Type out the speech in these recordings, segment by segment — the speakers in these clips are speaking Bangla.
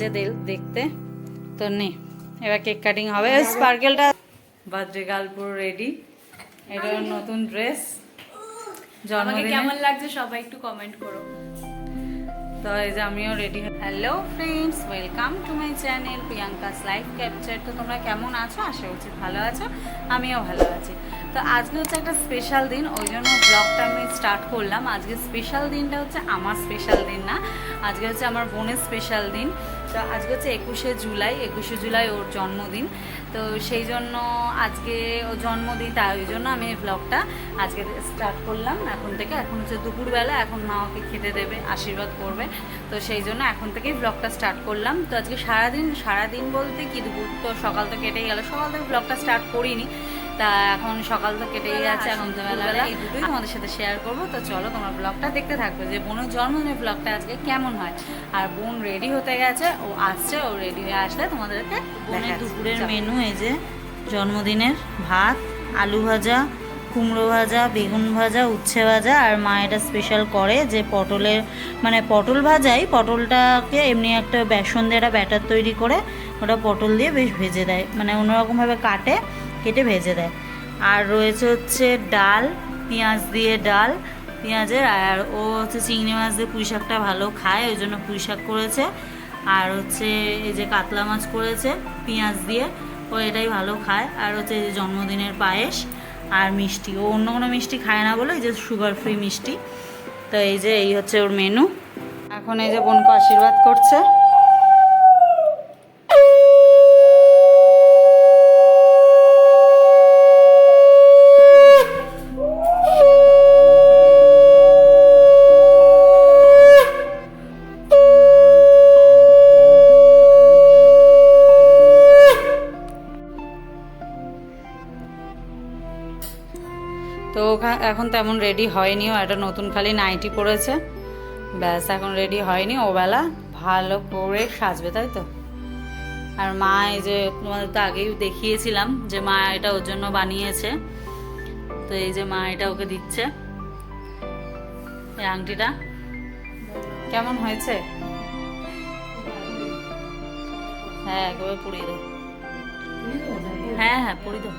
লাগছে দেখতে। তো নে এবার কেক কাটিং হবে। স্পার্কেলটা বার্থডে গার্ল পুরো রেডি। এটা ওর নতুন ড্রেস, জন্মদিনে কেমন লাগছে সবাই একটু কমেন্ট করো। তো এই যে আমিও ready. Hello friends, welcome to my channel Priyanka's life capture. তো তোমরা কেমন আছো? আশা করছি ভালো আছো, আমিও ভালো আছি। তো আজকে হচ্ছে একটা স্পেশাল দিন, ওই জন্য ব্লগটা আমি স্টার্ট করলাম। আজকে স্পেশাল দিনটা হচ্ছে আমার স্পেশাল দিন না, আজকে হচ্ছে আমার বোনের স্পেশাল দিন। তো আজকে হচ্ছে 21শে জুলাই ওর জন্মদিন। তো সেই জন্য আজকে ও জন্মদিন, তাই ওই জন্য আমি এই ব্লগটা আজকে স্টার্ট করলাম এখন থেকে। এখন হচ্ছে দুপুরবেলা, এখন মা ওকে খেতে দেবে, আশীর্বাদ করবে। তো সেই জন্য এখন থেকেই ব্লগটা স্টার্ট করলাম। তো আজকে সারাদিন বলতে কি, দুপুর তো সকাল তো কেটেই গেল, সকাল থেকে ব্লগটা স্টার্ট করিনি। তা এখন সকাল তো কেটেই যাচ্ছে, এখন তো বেলা, এই দুটোই তোমাদের সাথে শেয়ার করবো। তো চলো তোমরা ব্লগটা দেখতে থাকবে যে বোনের জন্মদিনের ব্লগটা আজকে কেমন হয়। আর বোন রেডি হতে গেছে, ও আসছে, ও রেডি হয়ে আসলে তোমাদেরকে বোনের দুপুরের মেনু। এই যে জন্মদিনের ভাত, আলু ভাজা, কুমড়ো ভাজা, বেগুন ভাজা, উচ্ছে ভাজা। আর মা এটা স্পেশাল করে যে পটলের মানে পটল ভাজাই, পটলটাকে এমনি একটা বেসন দিয়ে একটা ব্যাটার তৈরি করে ওটা পটল দিয়ে বেশ ভেজে দেয়, মানে অন্যরকমভাবে কেটে ভেজে দেয়। আর রয়েছে হচ্ছে ডাল, পেঁয়াজ দিয়ে ডাল, পেঁয়াজের। আর ও হচ্ছে চিংড়ি মাছ দিয়ে পুঁই শাকটা ভালো খায়, ওই জন্য পুঁই শাক করেছে। আর হচ্ছে এই যে কাতলা মাছ করেছে পেঁয়াজ দিয়ে, ও এটাই ভালো খায়। আর হচ্ছে এই যে জন্মদিনের পায়েস আর মিষ্টি, ও অন্য কোনো মিষ্টি খায় না বলে এই যে সুগার ফ্রি মিষ্টি। তো এই হচ্ছে ওর মেনু। এখন এই যে বোনকে আশীর্বাদ করছে। তো এখন তেমন রেডি হয়নি, ও একটা নতুন খালি নাইটি পরেছে, ব্যাস এখন রেডি হয়নি। ও বেলা ভালো করে সাজবে, তাই তো। আর মা এই যে তোমাদের তো আগেই দেখিয়েছিলাম যে মা এটা ওর জন্য বানিয়েছে। তো এই যে মা এটা ওকে দিচ্ছে, এই আংটিটা কেমন হয়েছে? হ্যাঁ একেবারে পরিয়ে দাও। হ্যাঁ পরিয়ে দাও।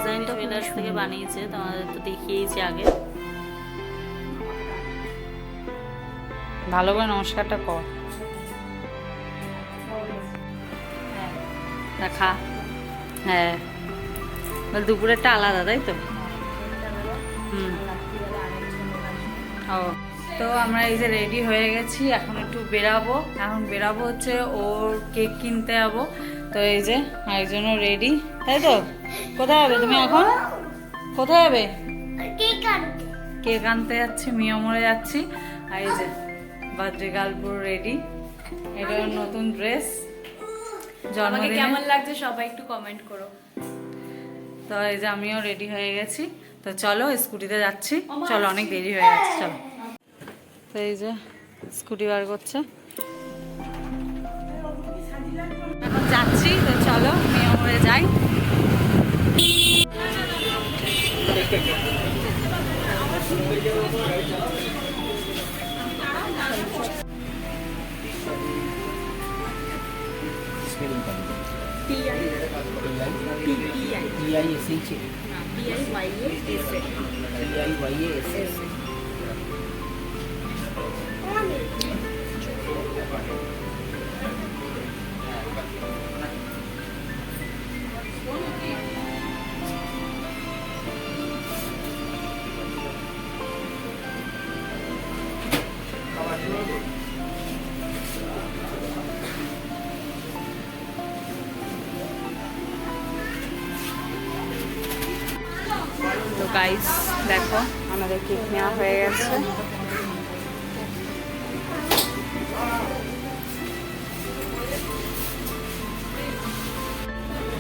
ডিজাইনটা ফেলার থেকে বানিয়েছে, তোমাদের তো দেখিয়েছি আগে। ভালো করে নমস্কারটা কর, খা। হ্যাঁ দুপুরেরটা আলাদা, তাই তো। ও তো আমরা এই যে রেডি হয়ে গেছি, এখন একটু বেরাবো। এখন বেরাবো হচ্ছে ওর কেক কিনতে যাবো। তো এই যে আরেকজনও রেডি, তাই তো। কোথায় যাবে তুমি এখন? কোথায় যাবে? কেক আনতে যাচ্ছি, মিয়ামরে যাচ্ছি। আর এই যে বার্থডে গার্ল পুরো রেডি। এটা ওর নতুন ড্রেস, জন্মদিনে কেমন লাগছে সবাই একটু কমেন্ট করো। তো এই যে আমিও রেডি হয়ে গেছি। তো চলো স্কুটিতে যাচ্ছি, চলো অনেক দেরি হয়ে গেছে, চলো। তো এই যে স্কুটি বার করছে, এখন যাচ্ছি। তো চলো মিয়ামরে যাই। তো গাইস দেখো আমাদের কেক নেওয়া হয়ে গেছে।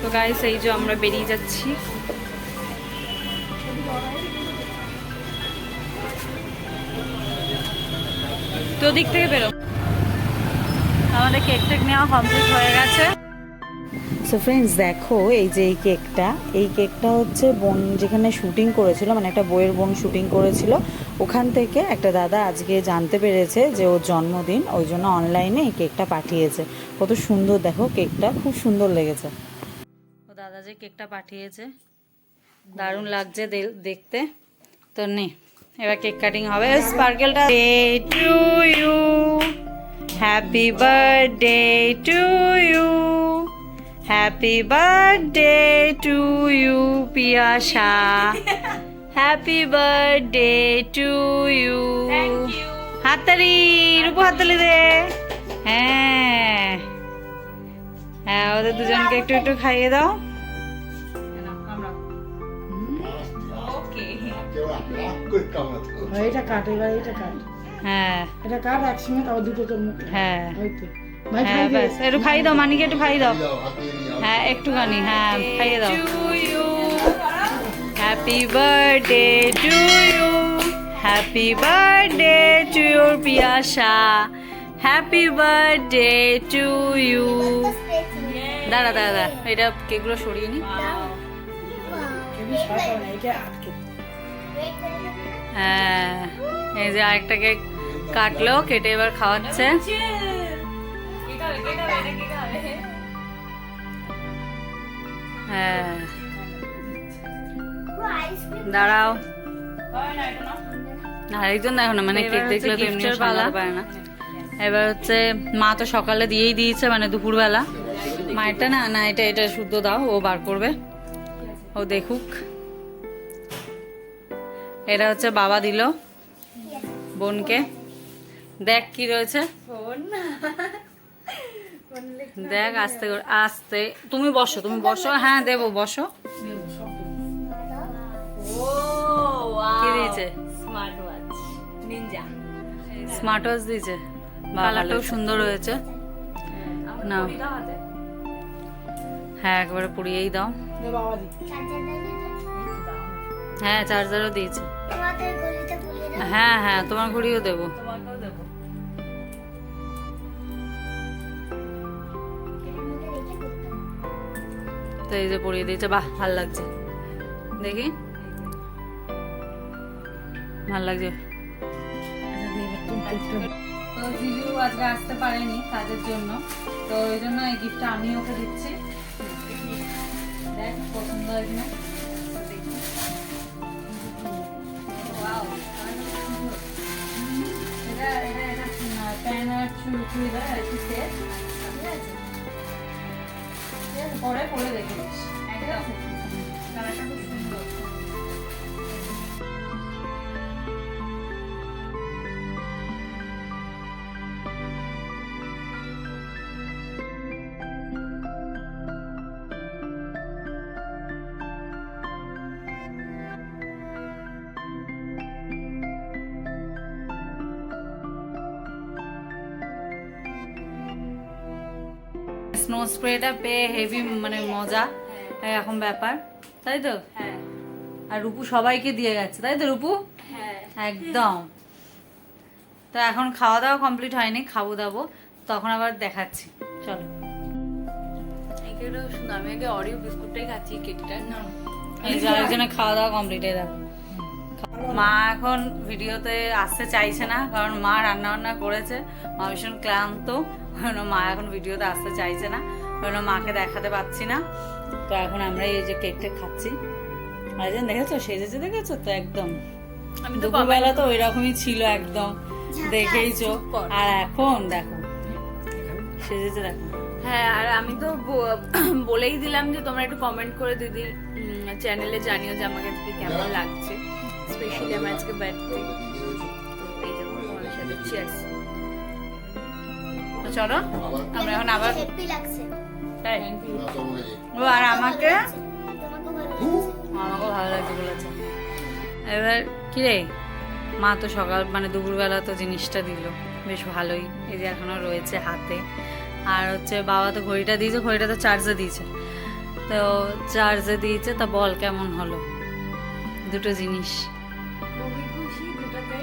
তো গাইস এই যে আমরা বেরিয়ে যাচ্ছি। তো দিক থেকে বেরো। আমাদের কেক নেওয়া কমপ্লিট হয়ে গেছে। সো ফ্রেন্ডস দেখো এই যে এই কেকটা হচ্ছে বোন যেখানে শুটিং করেছিল, মানে একটা বইয়ের বোন শুটিং করেছিল, ওখান থেকে একটা দাদা আজকে জানতে পেরেছে যে ওর জন্মদিন, ওই জন্য অনলাইনে এই কেকটা পাঠিয়েছে। কত সুন্দর দেখো, কেকটা খুব সুন্দর লেগেছে। ও দাদা যে কেকটা পাঠিয়েছে দারুণ লাগছে দেখতে। তো নে এবার কেক কাটিং হবে। স্পার্কেলটা day to you, happy birthday to you, happy birthday to you Piyasa, happy birthday to you. হাততালি, রূপু হাততালি দে। হ্যাঁ হ্যাঁ, ওদের দুজনকে একটু একটু খাইয়ে দাও। এটা কাট, এবার এটা কাট, হ্যাঁ এটা কাট একসঙ্গে, তাও দুটো তোর মুখে। হ্যাঁ হয়তো ভাই হ্যাঁ, খাই দে। ব্যাস একটু খাইয়ে দাও, মানিকে একটু খাইয়ে দাও। হ্যাঁ একটুখানি, হ্যাঁ খাইয়ে দাও। Happy birthday to you, happy birthday to your Piyasa, happy birthday to you. দাঁড়া দাঁড়া দাঁড়া, এটা কেকগুলো সরিয়ে নি। কেবি সরকার না, এটা আটকে। হ্যাঁ, এই যে আরেকটা কেক কাটলো, কেটে এবার খাওয়াচ্ছে। হ্যাঁ দাঁড়াও, আরেকজন দেখো না, মানে কেক দেখলে তো এমনি সামলাতে পারে না। এবার হচ্ছে মা তো সকালে দিয়েই দিয়েছে, মানে দুপুরবেলা। মায়েরটা না, না এটা এটা শুদ্ধ দাও, ও বার করবে, ও দেখুক। এটা হচ্ছে বাবা দিল বোনকে, দেখ কি রয়েছে, দেখ আস্তে করে আস্তে। তুমি বসো, তুমি বসো, হ্যাঁ দেবো, বসো। কি দিয়েছে? স্মার্ট ওয়াচ দিয়েছে, কালারটাও সুন্দর হয়েছে। না হ্যাঁ, একবারে পুড়িয়েই দাও। দে বাবা দি। হ্যাঁ চার্জারও দিয়েছে। হ্যাঁ হ্যাঁ, তোমার ঘড়িও দেবো। তো এই যে পরিয়ে দিয়েছে, বাহ ভাল লাগছে, দেখি ভাল লাগছে। তো জিজু আজকে আসতে পারেনি কাজের জন্য, তো ওই জন্য এই গিফটটা আমি ওকে দিচ্ছি। দেখ পছন্দ হয় কিনা। Wow, এটা এটা এটা প্যান আর চুড়িদার আর কি সেট, ঠিক আছে? পরে পরে দেখে নিস, একদম কালারটা খুব সুন্দর। স্নো স্প্রেটা পেয়ে হেভি মানে মজা এরকম ব্যাপার, তাই তো? হ্যাঁ আর রূপু সবাইকে দিয়ে গেছে, তাই তো রূপু? হ্যাঁ, একদম। তো এখন খাওয়া দাওয়া কমপ্লিট হয়নি, খাবো দাবো, তখন আবার দেখাচ্ছি, চলো। এই কেকটাও সুন্দর। আমি আগে অরিও বিস্কুটটাই খাচ্ছি, কেকটা না। এই যে আরেকজনের খাওয়া দাওয়া কমপ্লিট, হয়ে দেখো। মা এখন ভিডিওতে আসতে চাইছে না, কারণ মা রান্না বান্না করেছে, মা ভীষণ ক্লান্ত, মা এখন ভিডিওতে আসতে চাইছে না, কারণ মাকে দেখাতে পাচ্ছি না। তো এখন আমরা এই যে কেকটা খাচ্ছি। আরেকজন দেখেছো সেজেছে, দেখেছো তো? একদম আমি তো দুপুরবেলা তো ওই রকমই ছিল একদম, দেখেইছো। আর এখন দেখো সেজেছে, দেখো। হ্যাঁ, আর আমি তো বলেই দিলাম যে তোমরা একটু কমেন্ট করে দিদির চ্যানেলে জানিও যে আমাকে আজকে কেমন লাগছে, স্পেশালি আমার আজকে বার্থডে। তো এই যে তোমাদের সাথে চিয়ার্স। তো চলো আমরা এখন আবার, হ্যাপি লাগছে। তাই ও আর আমাকে তোমাকেও ভালো লাগছে। আমাকেও ভালো লাগছে বলেছে। এবার কি রে, মা তো সকাল মানে দুপুরবেলা তো জিনিসটা দিল, বেশ ভালোই, এই যে এখনো রয়েছে হাতে। আর হচ্ছে বাবা তো ঘড়িটা দিয়েছে, ঘড়িটা তো চার্জে দিয়েছে, তো চার্জে দিয়েছে। তা বল কেমন হলো দুটো জিনিস? খুবই খুশি দুটোতে,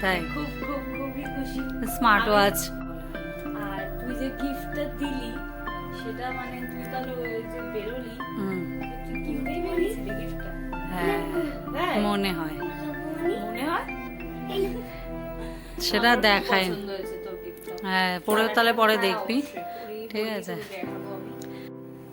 তাই খুব খুব খুবই খুশি। Smart watch. আর তুই যে গিফটটা দিলি সেটা মানে তুই তাহলে ওই যে বেরোলি, তুই কিনতেই বেরিয়েছিলি গিফটটা? হ্যাঁ তাই? মনে হয়। মনে হয় সেটা আমার খুব দেখাই। পছন্দ হয়েছে তোর gift-টা। হ্যাঁ পরে তাহলে পরে হ্যাঁ, দেখবি। অবশ্যই। পরেই ঠিক বলবি, আছে। তোকে দেখাবো আমি।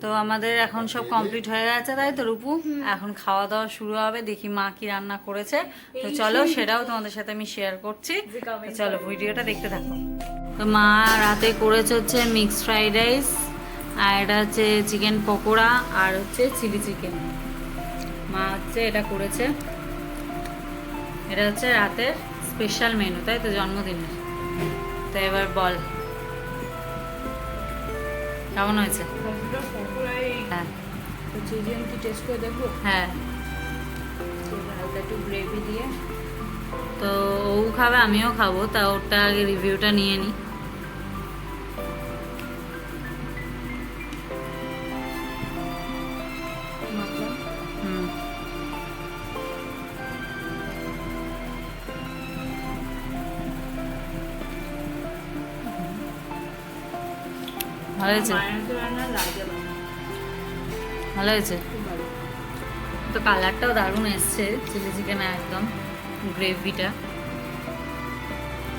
তো আমাদের এখন সব কমপ্লিট হয়ে গেছে তাই তো রূপু, এখন খাওয়া দাওয়া শুরু হবে, দেখি মা কি রান্না করেছে। তো চলো সেটাও তোমাদের সাথে আমি শেয়ার করছি। তো চলো ভিডিওটা দেখতে থাকো। তো মা রাতে করেছে হচ্ছে মিক্সড ফ্রাইড রাইস, আর এটা হচ্ছে চিকেন পকোড়া, আর হচ্ছে চিলি চিকেন। মা হচ্ছে এটা করেছে, এটা হচ্ছে রাতের স্পেশাল মেনু তাই তো, জন্মদিনের। তো এবার বল কেমন হয়েছে? সবটা পকোড়াই। হ্যাঁ তো চিকেন কি টেস্ট করে দেখবো? হ্যাঁ। তো হালকা একটু গ্রেভি দিয়ে। তো ও খাবে আমিও খাবো, তা ওটা আগে রিভিউটা নিয়ে নিই। মাখলাম। হুম ভালো হয়েছে, মায়ের হাতের রান্না লাগে না। ভালো হয়েছে। খুব ভালো। তো কালারটাও দারুণ এসছে চিলি চিকেন, একদম গ্রেভিটা,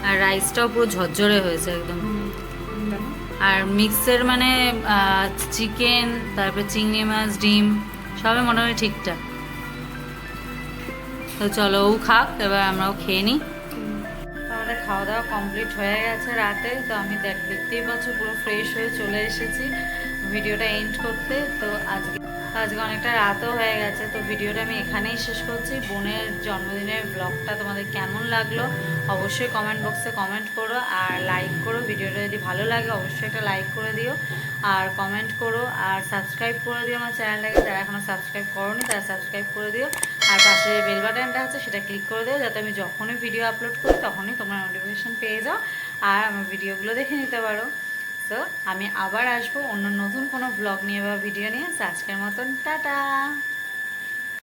আর রাইসটাও পুরো ঝরঝরে হয়েছে একদম। দেখো। আর মিক্সের মানে চিকেন, তারপরে চিংড়ি মাছ, ডিম সবই মোটামুটি ঠিকঠাক। তো চলো ও খাক, এবার আমরাও খেয়ে নিই। আমাদের খাওয়া দাওয়া কমপ্লিট হয়ে গেছে রাতে। তো আমি দেখতেই পাচ্ছ পুরো ফ্রেশ হয়ে চলে এসেছি ভিডিওটা এন্ড করতে। তো আজকে অনেকটা রাতও হয়ে গেছে, তো ভিডিওটা আমি এখানেই শেষ করছি। বোনের জন্মদিনের ব্লগটা তোমাদের কেমন লাগলো অবশ্যই কমেন্ট বক্সে কমেন্ট করো, আর লাইক করো। ভিডিওটা যদি ভালো লাগে অবশ্যই একটা লাইক করে দিও, আর কমেন্ট করো, আর সাবস্ক্রাইব করে দিও আমার চ্যানেলটাকে। যারা এখনও সাবস্ক্রাইব করোনি তারা সাবস্ক্রাইব করে দিও, আর পাশে যে বেল বাটনটা আছে সেটা ক্লিক করে দিও, যাতে আমি যখনই ভিডিও আপলোড করি তখনই তোমরা নোটিফিকেশান পেয়ে যাও আর আমার ভিডিওগুলো দেখে নিতে পারো। তো আমি আবার আসবো অন্য নতুন কোনো ব্লগ নিয়ে বা ভিডিও নিয়ে। আজকের মতন টাটা।